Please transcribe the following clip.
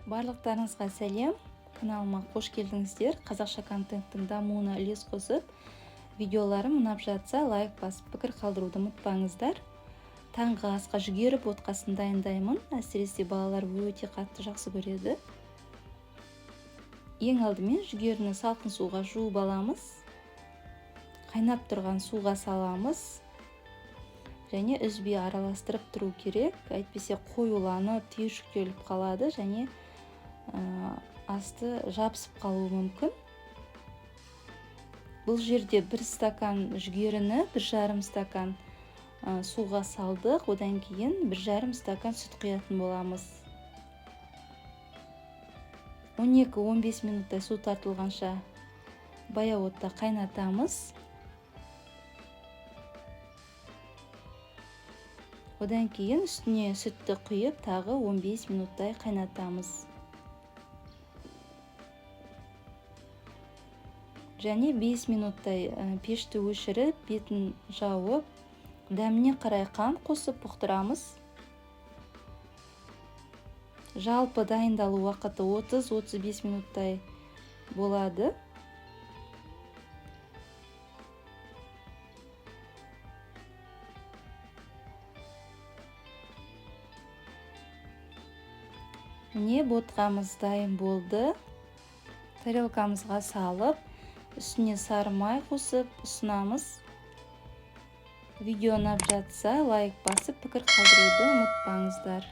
Барлықтарыңызға сәлем, каналыма қош келдіңіздер. Қазақша контенттің дамуына үлес қосып, видеоларым ұнап жатса лайк басып пікір қалдыруды ұмытпаңыздар. Таңғы асқа жүгері ботқасын дайындаймын. Әсіресе балалар өте қатты жақсы көреді. Ең алдымен жүгеріні салқын суға жуып аламыз. Қайнап тұрған суға саламыз. Және үзбей араластырып тұру керек. Әйтпесе қоюланып, түйіршіктеліп қалады және асты жабысып қалуы мүмкін. Бұл жерде 1 стакан жүгеріні 1,5 стакан суға салдық. Одан кейін 1,5 стакан сүт құятын боламыз. 12-15 минуттай су тартылғанша баяу отта қайнатамыз. Одан кейін үстіне сүтті құйып, тағы 15 минуттай қайнатамыз. Және 5 минуттай пешті өшіріп, бетін жауып, дәміне қарай қант қосып бұқтырамыз. Жалпы дайындалу уақыты 30-35 минуттай болады. Міне ботқамыз дайын болды. Тарелкамызға салып, үстіне сары май қосып ұсынамыз. Видео ұнап жатса лайк басып пікір қалдыруды ұмытпаңыздар.